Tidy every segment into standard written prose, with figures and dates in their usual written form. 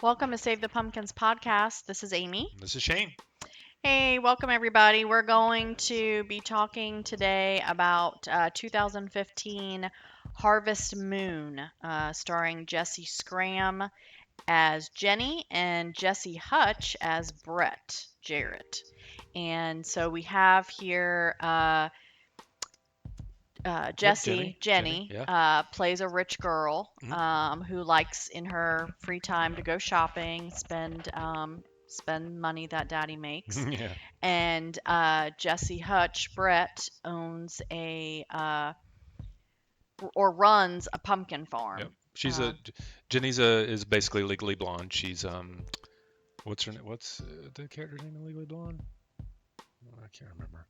Welcome to Save the Pumpkins podcast. This is Amy. This is Shane. Hey, welcome everybody. We're going to be talking today about 2015 Harvest Moon, starring Jessy Schram as Jenny and Jesse Hutch as Brett Jarrett. And so we have here Jessie, Jenny, Yeah. plays a rich girl Mhm. who likes in her free time to go shopping, spend money that daddy makes. Yeah. And Jesse Hutch, Brett, owns or runs a pumpkin Yep. farm. She's a Jenny's is basically Legally Blonde. She's what's her name? What's the character's name in Legally Blonde? Oh, I can't remember.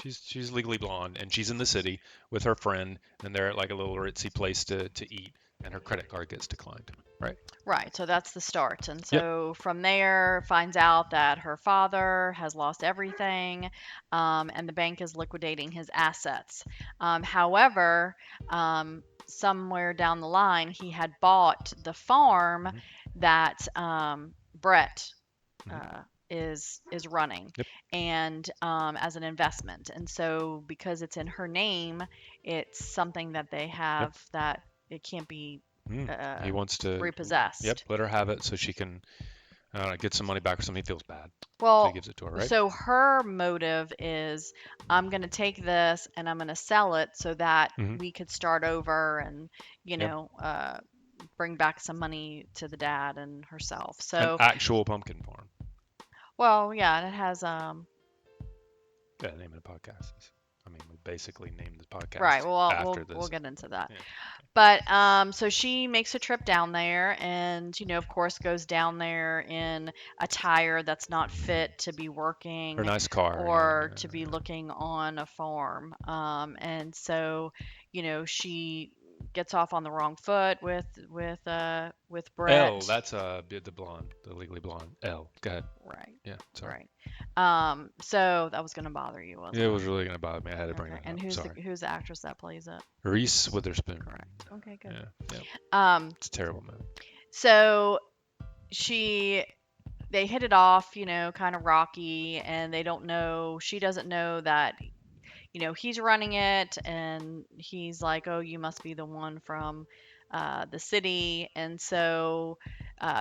She's Legally Blonde, and she's in the city with her friend, and they're at like a little ritzy place to eat, and her credit card gets declined. Right. Right, so that's the start. And Yep. so from there, finds out that her father has lost everything, and the bank is liquidating his assets. However, somewhere down the line, he had bought the farm Hmm. that Brett Hmm. uh, is running, Yep. and as an investment. And so because it's in her name, it's something that they Yep. have that it can't be Mm. uh, He wants to. Yep. repossessed. Let her have it so she can get some money back or something. He feels bad, so he Well, gives it to her. Right. so her motive is I'm going to take this and I'm going to sell it so that Hmm. we could start over and, you Yep. know, bring back some money to the dad and herself. An So, actual pumpkin farm. well, yeah, it has, Yeah, the name of the podcast is. I mean, we basically named the right. podcast Well, after we'll this. get into that. Yeah. But so she makes a trip down there and, of course, goes down there in a tire that's not fit to be Her working nice car. or Yeah. to be looking on a farm. And so, she gets off on the wrong foot with L. Brett. That's the blonde, the Legally Blonde. L. Go ahead. Right, Yeah. Sorry. right. So that was gonna bother you, Yeah, it wasn't was it? really gonna bother me. I had to bring Okay. it And up. who's the Sorry. who's the actress that plays it? Reese Witherspoon. Correct. Okay, good. Yeah. Yeah. Um, It's a terrible movie. so she they hit it off, kind of rocky, and they don't know, she doesn't know that, he's running it, and he's like, oh, you must be the one from the city. And so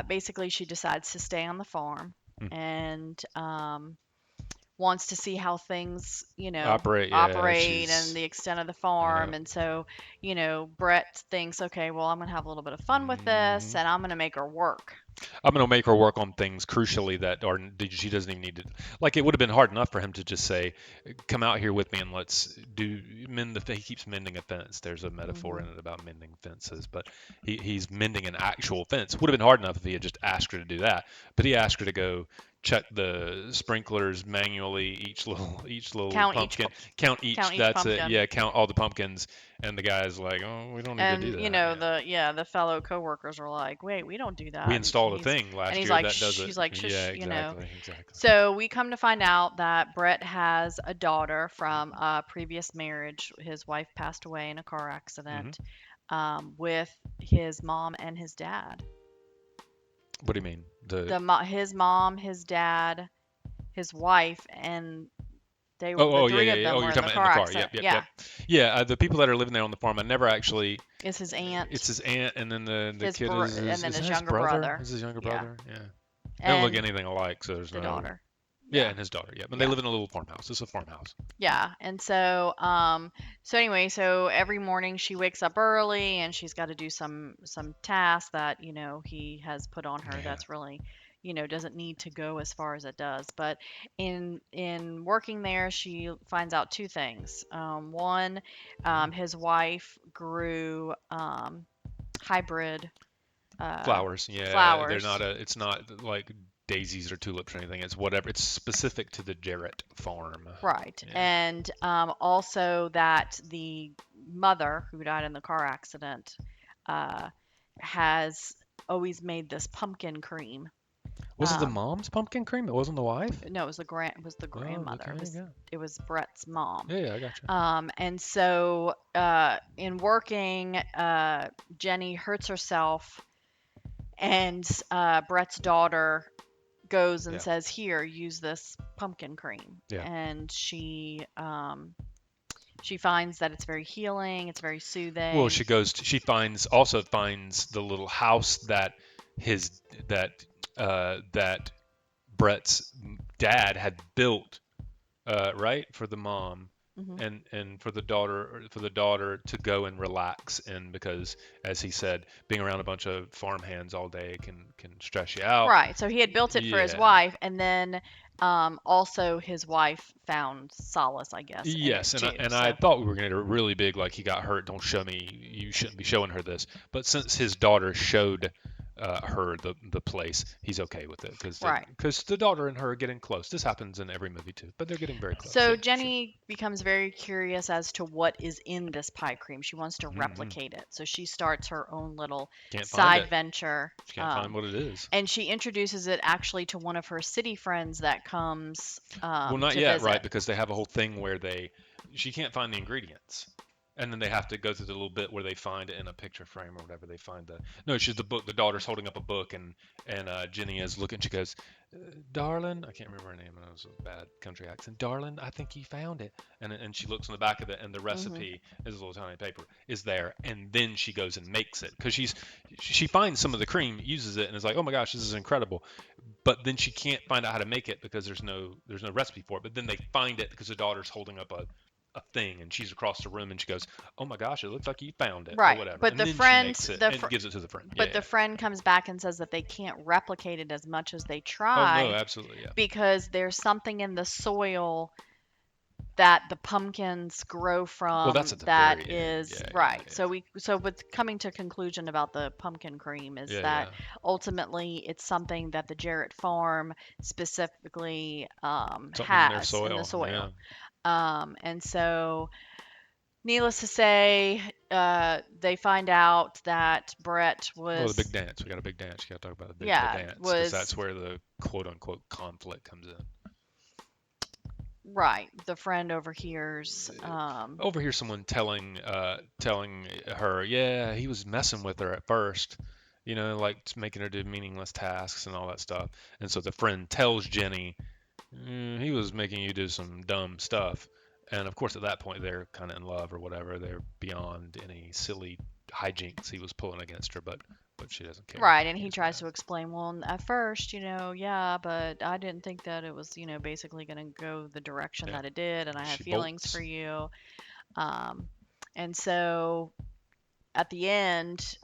basically, she decides to stay on the farm Hmm. and wants to see how things, Operate. Yeah. operate and She's. the extent of the Yeah. farm. And so, Brett thinks, okay, well, I'm going to have a little bit of fun with this Hmm. and I'm going to make her work. I'm gonna make her work on things crucially that are she doesn't even need to. Like it would have been hard enough for him to just say, "Come out here with me and let's do mend the." He keeps mending a fence. There's a metaphor Hmm. in it about mending fences, but he's mending an actual fence. Would have been hard enough if he had just asked her to do that, but he asked her to go check the sprinklers manually, each little Count each pumpkin, count each. count each That's it. pumpkin. Yeah, count all the pumpkins. And the guy's like, "Oh, we don't need to And do that." Yeah. the fellow coworkers are like, "Wait, we don't do We that." And installed a he's thing and last he's year like, that does "Shh." it. He's like, Yeah, "Shush." exactly, exactly. So we come to find out that Brett has a daughter from a previous marriage. His wife passed away in a car Hmm. accident, with his mom and his dad. What do you mean? His mom, his dad, his wife, and the Oh, yeah, three yeah, of yeah. them Oh, were you're in talking the about in car the car. Yep, accident. yep, Yeah, yep. Yeah, the people that are living there on the farm, I never actually. it's his aunt, It's his aunt, and then the his kid bro- is and then is his that his younger brother? brother. Is his younger Yeah, brother? Yeah. They don't look and anything alike, so there's the no. daughter. Yeah, Yeah. and his daughter. Yep, and they Yeah. live in a little farmhouse. It's a farmhouse. Yeah. And so anyway, so every morning she wakes up early and she's got to do some tasks that, he has put on her Yeah. that's really, doesn't need to go as far as it does. But in working there, she finds out two things. One, Hmm. his wife grew hybrid Flowers. Yeah, they're flowers. not a. It's not like daisies or tulips or anything. It's whatever. It's specific to the Jarrett farm. Right. Yeah. And also that the mother who died in the car accident uh, has always made this pumpkin cream. Was it the mom's pumpkin cream? It wasn't the wife? No, it was the Oh, grandmother. okay, yeah. It was Brett's mom. Yeah, yeah, I gotcha. And so in working, Jenny hurts herself And Brett's daughter goes and Yeah. says, "Here, use this pumpkin cream." Yeah. And she finds that it's very healing, it's very Well, soothing. she also finds the little house that his that that Brett's dad had built, right, for the mom, Hmm. and for the daughter to go and relax in, because as he said, being around a bunch of farmhands all day can stress you out. Right. So he had built it for his Yeah. wife, and then also his wife found solace, I guess, in it Yes, too. and I So thought we were going to get a really big, like, he got hurt, don't show me, you shouldn't be showing her this. But since his daughter showed her the place, he's okay with it, right. because the daughter and her are getting close. This happens in every movie too, but they're getting very close. So Yeah, sure. Jenny becomes very curious as to what is in this pie cream. She wants to Hmm. replicate it. So she starts her own little Can't find side it. venture. She can't find what it is. And she introduces it actually to one of her city friends that comes Well, not to yet, visit. right? Because they have a whole thing where she can't find the ingredients, and then they have to go through the little bit where they find it in a picture frame or whatever. They find the no, she's the book. The daughter's holding up a book, and Jenny is looking. She goes, "Darling," I can't remember her name. It was a bad country accent. "Darling, I think you found it." And she looks on the back of it, and the Hmm. recipe is a little tiny paper is there, and then she goes and makes it because she finds some of the cream, uses it, and is like, "Oh my gosh, this is incredible." But then she can't find out how to make it because there's no recipe for it. But then they find it because the daughter's holding up a thing, and she's across the room, and she goes, "Oh my gosh, it looks like you found it," or Right. whatever. But And the then she friend makes it the and gives it to the friend. Yeah, but the yeah. friend comes back and says that they can't replicate it as much as they Oh no, try absolutely, yeah. because there's something in the soil that the pumpkins grow Well, that's from at the that very end. is Yeah, yeah, right. So what's coming to conclusion about the pumpkin cream is yeah, yeah, that yeah. ultimately it's something that the Jarrett farm specifically Something in their has in the soil. Yeah. soil. And so needless to say, they find out that Brett Well, the big was, dance. We got a big dance. You got to talk about the yeah, dance because was that's where the quote unquote conflict comes in. right. The friend overhears. Overhear someone telling her, yeah, he was messing with her at first, like making her do meaningless tasks and all that stuff. And so the friend tells Jenny, he was making you do some dumb stuff. And of course, at that point, they're kind of in love or whatever. They're beyond any silly hijinks he was pulling against her, but she doesn't care. Right, and He he is tries mad. to explain, well, at first, yeah, but I didn't think that it was, basically going to go the direction Yeah, that it did, and I have she feelings for bolts. you. Um, and so at the end,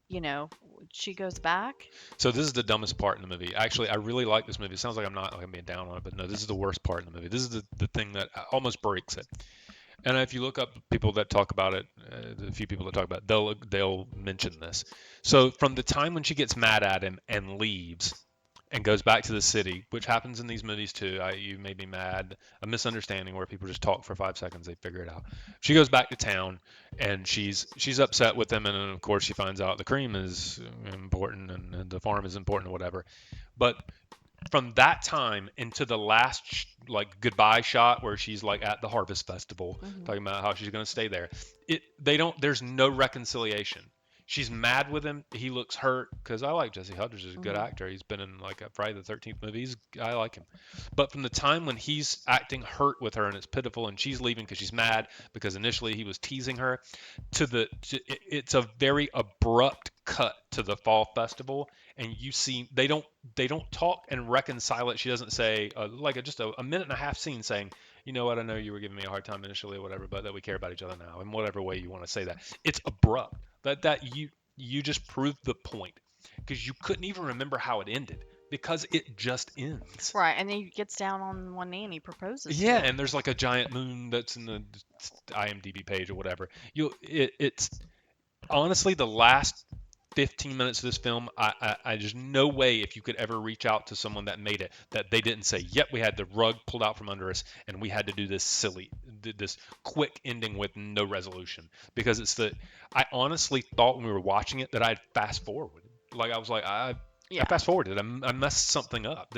you know, she goes back. So this is the dumbest part in the movie. Actually, I really like this movie. It sounds like I'm not like I'm being down on it, but no, this is the worst part in the movie. This is the thing that almost breaks it. And if you look up people that talk about it, the few people that talk about it, they'll mention this. So from the time when she gets mad at him and leaves and goes back to the city, which happens in these movies too. You made me mad. A misunderstanding where people just talk for 5 seconds, they figure it out. She goes back to town and she's upset with him, and then of course she finds out the cream is important and the farm is important or whatever. But from that time into the last like goodbye shot where she's like at the harvest festival Hmm. talking about how she's going to stay there, they don't there's no reconciliation. She's mad with him. He looks hurt because I like Jesse Hutch. He's a good Hmm. actor. He's been in like a Friday the 13th movies. I like him. But from the time when he's acting hurt with her and it's pitiful and she's leaving because she's mad because initially he was teasing her, it's a very abrupt cut to the fall festival, and you see they don't talk and reconcile it. She doesn't say like just a minute and a half scene saying, you know what, I know you were giving me a hard time initially or whatever, but that we care about each other now, in whatever way you want to say that. It's abrupt. That you just proved the point because you couldn't even remember how it ended because it just ends. Right, and then he gets down on one knee and he proposes to Yeah, her. and there's like a giant moon that's in the IMDb page or whatever. It's honestly the last 15 minutes of this film, I just no way if you could ever reach out to someone that made it that they didn't say, "Yep, we had the rug pulled out from under us, and we had to do this quick ending with no resolution." Because I honestly thought when we were watching it that I'd fast forward. Like I was like, I Yeah. fast forwarded. I messed something up.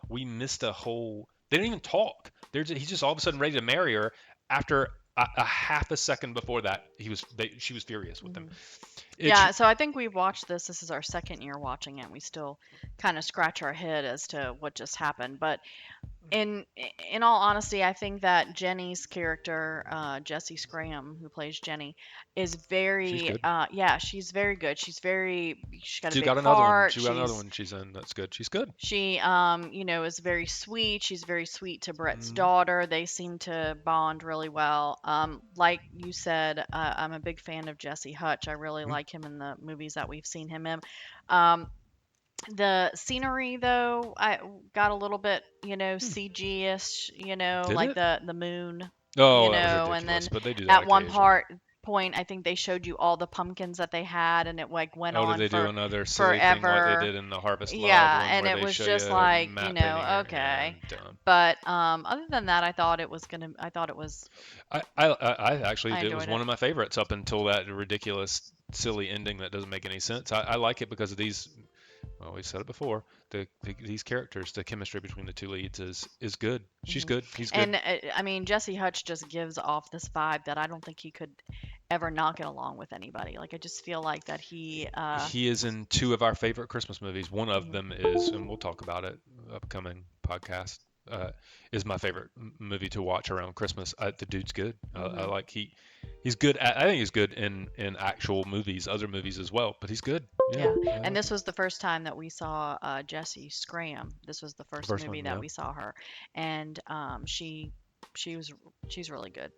We missed a whole. They didn't even talk. He's just all of a sudden ready to marry her after a half a second before that, she was furious with him. Mhm. It's Yeah, so I think we've watched this. This is our second year watching it. We still kind of scratch our head as to what just happened. But in in all honesty, I think that Jenny's character, Jessy Schram, who plays Jenny, is she's very, good. yeah, she's very good. She's got a She's big got another one. heart. She got another one she's in that's good. She's good. She, you know, is very sweet. She's very sweet to Brett's Hmm. daughter. They seem to bond really well. Like you said, I'm a big fan of Jesse Hutch. I really like him in the movies that we've seen him in. Um, the scenery, though, I got a little bit, you know, CG-ish, you know, Did like it? the moon, you Oh, that was know, and ridiculous. then But they do that at one occasionally. point, I think they showed you all the pumpkins that they had, and it like went Oh, did on they do for another silly thing like they forever. did in the Harvest Love Yeah, one and where it they was show you just a like, you matte painting know, here? Yeah, okay. I'm done. But other than that, I thought it was, I actually, I it was enjoyed one it. of my favorites up until that ridiculous, silly ending that doesn't make any sense. I like it because of these. Well, we said it before. These characters, the chemistry between the two leads is good. She's Hmm. good. He's good. And I mean, Jesse Hutch just gives off this vibe that I don't think he could ever not get along with anybody. Like I just feel like that he, He is in two of our favorite Christmas movies. One of mhm, them is, and we'll talk about it upcoming podcast. Uh, is my favorite movie to watch around Christmas. The dude's good. I mhm. like he's good. I think he's good in actual movies, other movies as well. But he's good. Yeah, Yeah, I and like this him. was the first time that we saw Jessie Scram. This was the first First movie one, that yeah. we saw her, and she was she's really good.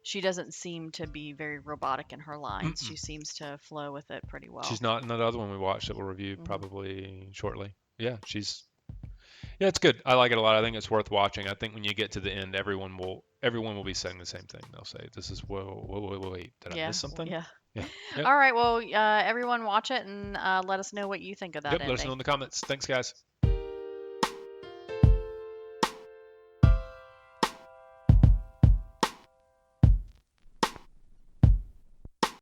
She doesn't seem to be very robotic in her lines. Mm-mm. She seems to flow with it pretty well. She's not in that other one we watched that we'll review Hmm. probably shortly. Yeah, yeah, it's good. I like it a lot. I think it's worth watching. I think when you get to the end, everyone will be saying the same thing. They'll say, "This is wait, did I Yeah, miss something?" yeah. Yeah. Yep. All right, well, everyone watch it and let us know what you think of that Yep. Let us know ending. in the comments. Thanks, guys.